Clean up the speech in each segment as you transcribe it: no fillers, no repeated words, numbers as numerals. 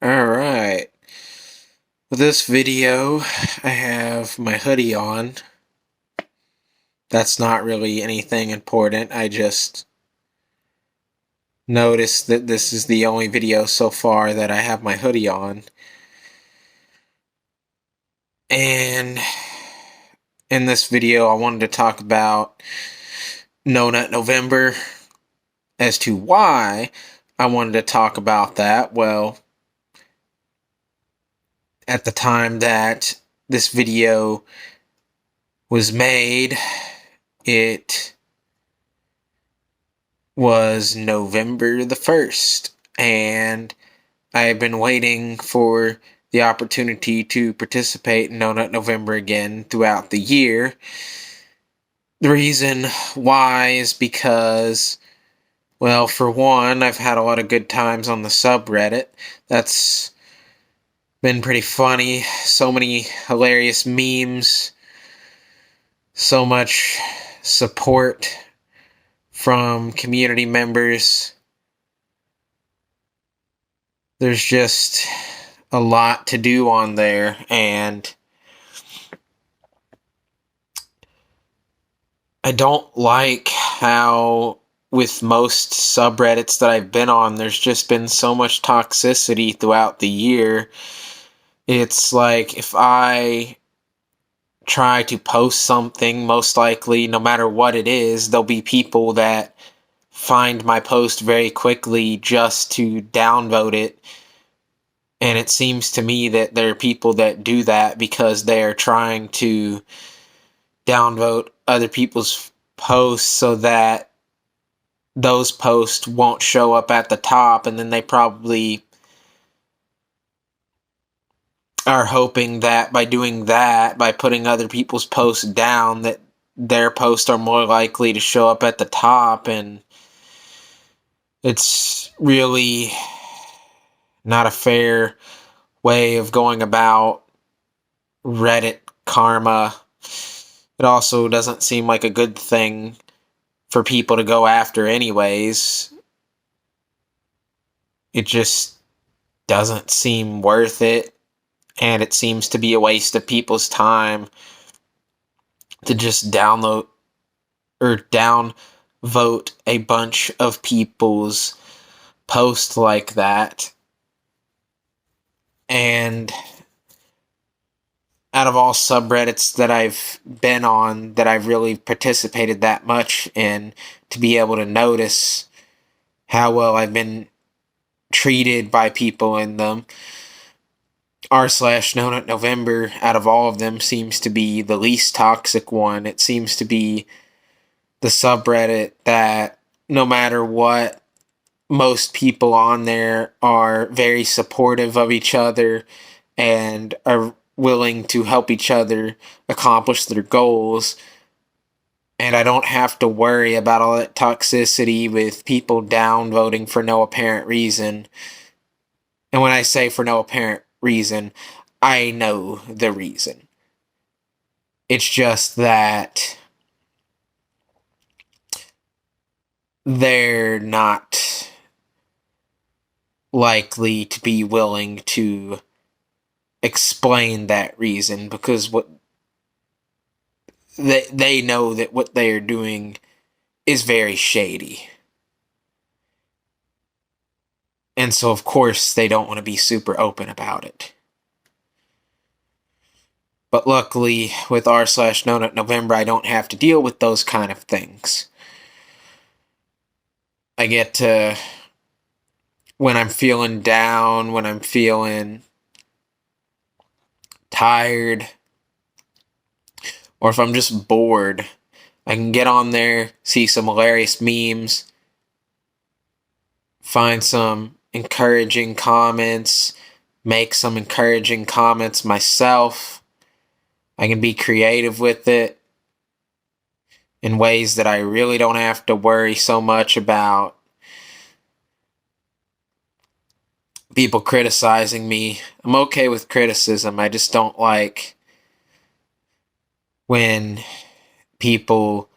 Alright. For this video, I have my hoodie on. That's not really anything important. I just noticed that this is the only video so far that I have my hoodie on. And in this video, I wanted to talk about No Nut November. As to why I wanted to talk about that, well, at the time that this video was made, it was November the 1st, and I have been waiting for the opportunity to participate in No Nut November again throughout the year. The reason why is because, well, for one, I've had a lot of good times on the subreddit. That's been pretty funny. So many hilarious memes, so much support from community members. There's just a lot to do on there, and I don't like how with most subreddits that I've been on, there's just been so much toxicity throughout the year. It's like if I try to post something, most likely, no matter what it is, there'll be people that find my post very quickly just to downvote it. And it seems to me that there are people that do that because they're trying to downvote other people's posts so that those posts won't show up at the top, and then they probably are hoping that by doing that, by putting other people's posts down, that their posts are more likely to show up at the top, and it's really not a fair way of going about Reddit karma. It also doesn't seem like a good thing for people to go after anyways. It just doesn't seem worth it, and it seems to be a waste of people's time to just downvote a bunch of people's posts like that. And out of all subreddits that I've been on, that I've really participated that much in, to be able to notice how well I've been treated by people in them, r/No Nut November, out of all of them, seems to be the least toxic one. It seems to be the subreddit that, no matter what, most people on there are very supportive of each other and are willing to help each other accomplish their goals. And I don't have to worry about all that toxicity with people downvoting for no apparent reason. And when I say for no apparent reason, I know the reason. It's just that they're not likely to be willing to explain that reason, because what they know that what they are doing is very shady. And so, of course, they don't want to be super open about it. But luckily, with r/No Nut November, I don't have to deal with those kind of things. I get to, when I'm feeling down, when I'm feeling tired, or if I'm just bored, I can get on there, see some hilarious memes, find some encouraging comments, make some encouraging comments myself. I can be creative with it in ways that I really don't have to worry so much about people criticizing me. I'm okay with criticism. I just don't like when people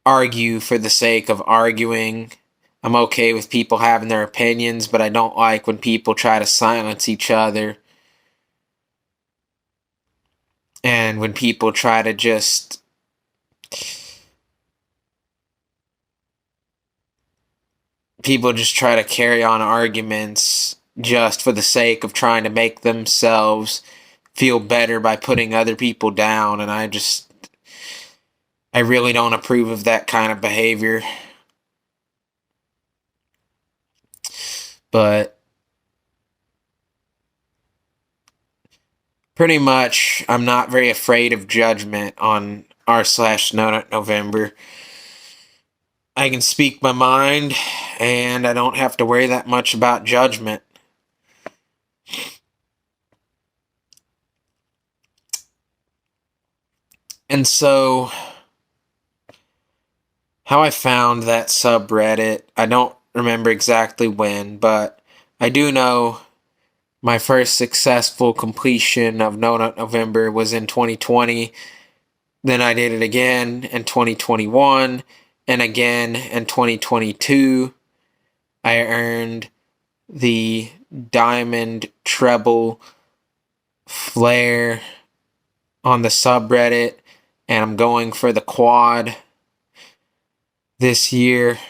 argue for the sake of arguing. I'm okay with people having their opinions, but I don't like when people try to silence each other. And when people try to just try to carry on arguments just for the sake of trying to make themselves feel better by putting other people down. And I really don't approve of that kind of behavior. But pretty much, I'm not very afraid of judgment on r/November. I can speak my mind, and I don't have to worry that much about judgment. And so, how I found that subreddit, I don't remember exactly when, but I do know my first successful completion of No Nut November was in 2020. Then I did it again in 2021 and again in 2022. I earned the Diamond Treble Flare on the subreddit, and I'm going for the quad this year.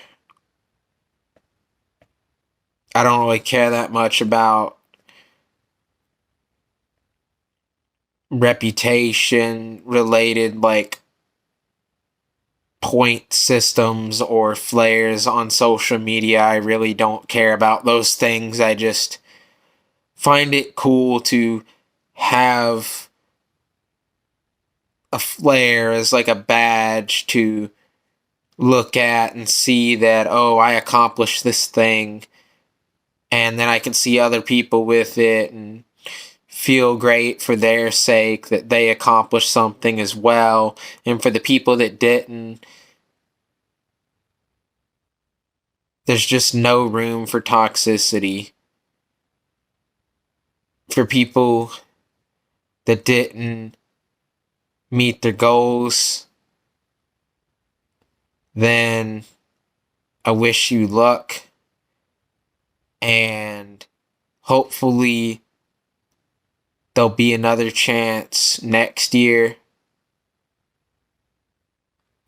I don't really care that much about reputation related, like point systems or flares on social media. I really don't care about those things. I just find it cool to have a flare as like a badge to look at and see that, oh, I accomplished this thing, and then I can see other people with it and feel great for their sake that they accomplished something as well. And for the people that didn't, there's just no room for toxicity. For people that didn't meet their goals, then I wish you luck, and hopefully there'll be another chance next year.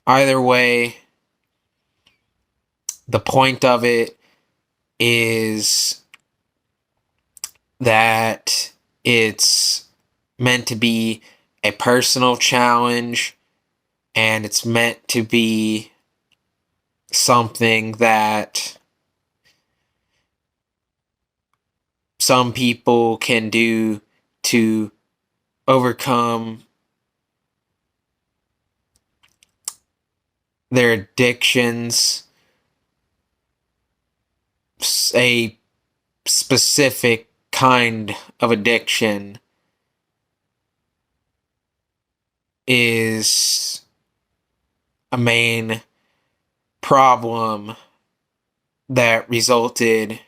Either way, the point of it is that it's meant to be a personal challenge, and it's meant to be something that some people can do to overcome their addictions. A specific kind of addiction is a main problem that resulted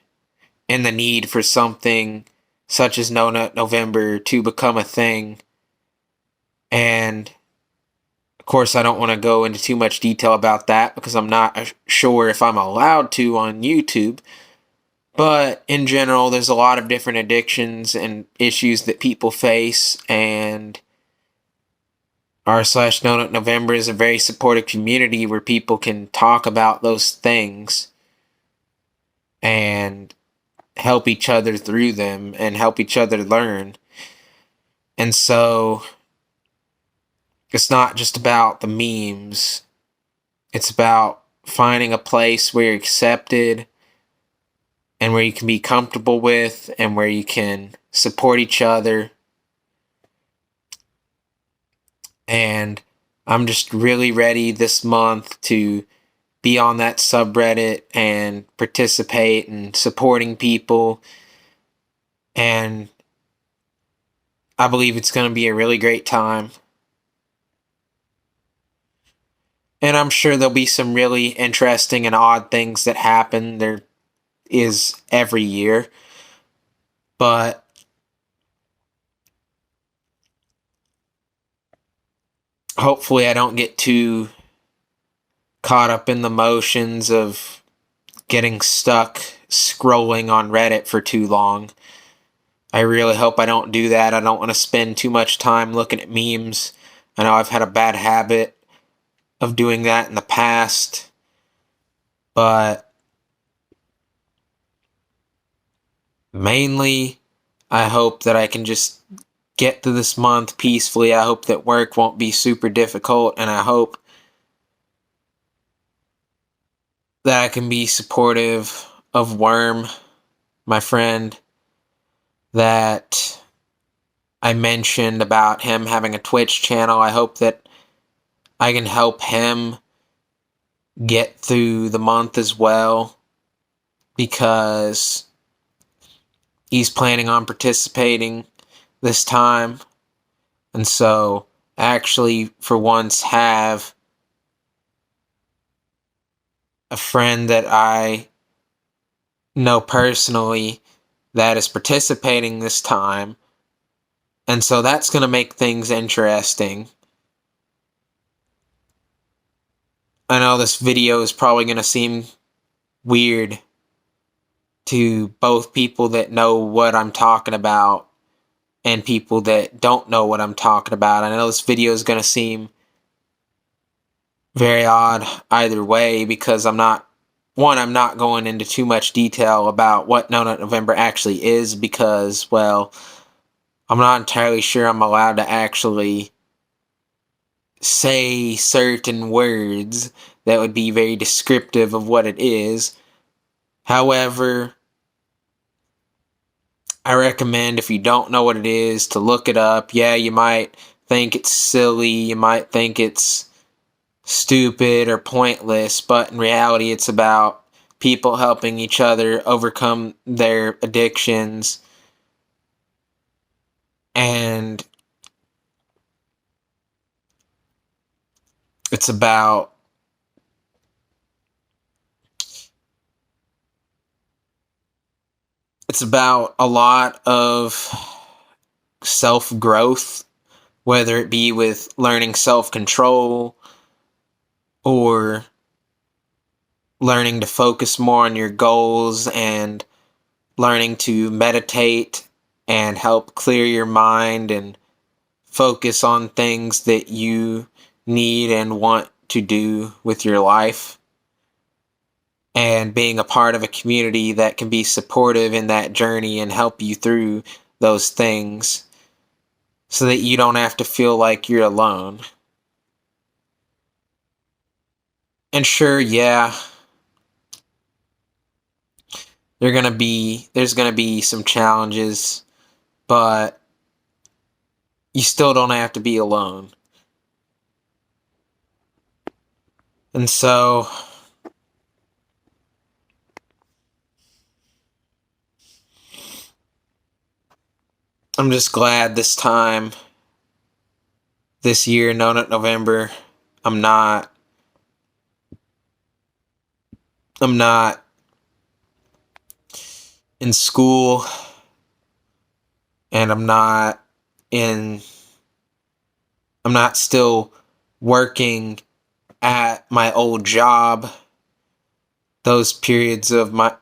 in the need for something such as No Nut November to become a thing. And of course, I don't want to go into too much detail about that because I'm not sure if I'm allowed to on YouTube. But in general, there's a lot of different addictions and issues that people face, and r/No Nut November is a very supportive community where people can talk about those things and help each other through them and help each other learn. And so it's not just about the memes. It's about finding a place where you're accepted and where you can be comfortable with and where you can support each other. And I'm just really ready this month to be on that subreddit and participate and supporting people. And I believe it's going to be a really great time. And I'm sure there'll be some really interesting and odd things that happen. There is every year. But hopefully I don't get too caught up in the motions of getting stuck scrolling on Reddit for too long. I really hope I don't do that. I don't want to spend too much time looking at memes. I know I've had a bad habit of doing that in the past, but mainly I hope that I can just get through this month peacefully. I hope that work won't be super difficult, and I hope that I can be supportive of Worm, my friend, that I mentioned about him having a Twitch channel. I hope that I can help him get through the month as well, because he's planning on participating this time. And so, actually, for once, have a friend that I know personally that is participating this time. And so that's going to make things interesting. I know this video is probably going to seem weird to both people that know what I'm talking about and people that don't know what I'm talking about. I know this video is going to seem very odd either way, because I'm not going into too much detail about what No Nut November actually is, because, well, I'm not entirely sure I'm allowed to actually say certain words that would be very descriptive of what it is. However, I recommend, if you don't know what it is, to look it up. Yeah, you might think it's silly, you might think it's stupid or pointless, but in reality it's about people helping each other overcome their addictions, and it's about a lot of self-growth, whether it be with learning self-control or learning to focus more on your goals and learning to meditate and help clear your mind and focus on things that you need and want to do with your life, and being a part of a community that can be supportive in that journey and help you through those things so that you don't have to feel like you're alone. And sure, yeah, there's gonna be some challenges, but you still don't have to be alone. And so I'm just glad this year, No Nut November, I'm not I'm not in school, and in I'm not still working at my old job. Those periods of my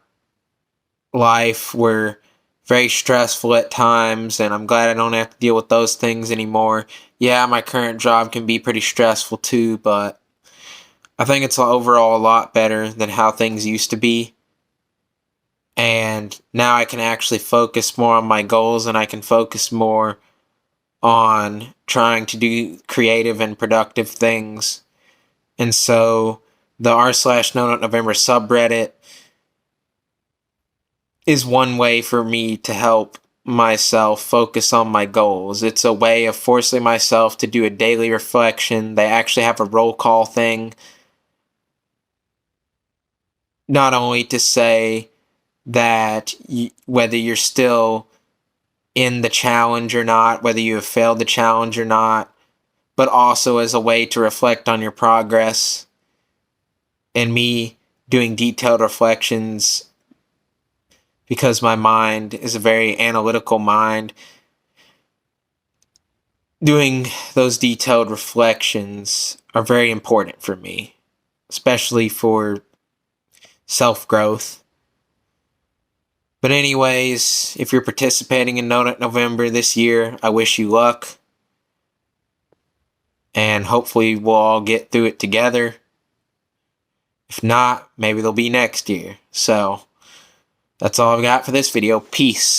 life were very stressful at times, and I'm glad I don't have to deal with those things anymore. Yeah, my current job can be pretty stressful too, but I think it's overall a lot better than how things used to be. And now I can actually focus more on my goals, and I can focus more on trying to do creative and productive things. And so the r/No Nut November subreddit is one way for me to help myself focus on my goals. It's a way of forcing myself to do a daily reflection. They actually have a roll call thing, not only to say that whether you're still in the challenge or not, whether you have failed the challenge or not, but also as a way to reflect on your progress. And me doing detailed reflections, because my mind is a very analytical mind, doing those detailed reflections are very important for me, especially for self-growth. But anyways, if you're participating in Donut November this year, I wish you luck. And hopefully we'll all get through it together. If not, maybe they'll be next year. So, that's all I've got for this video. Peace.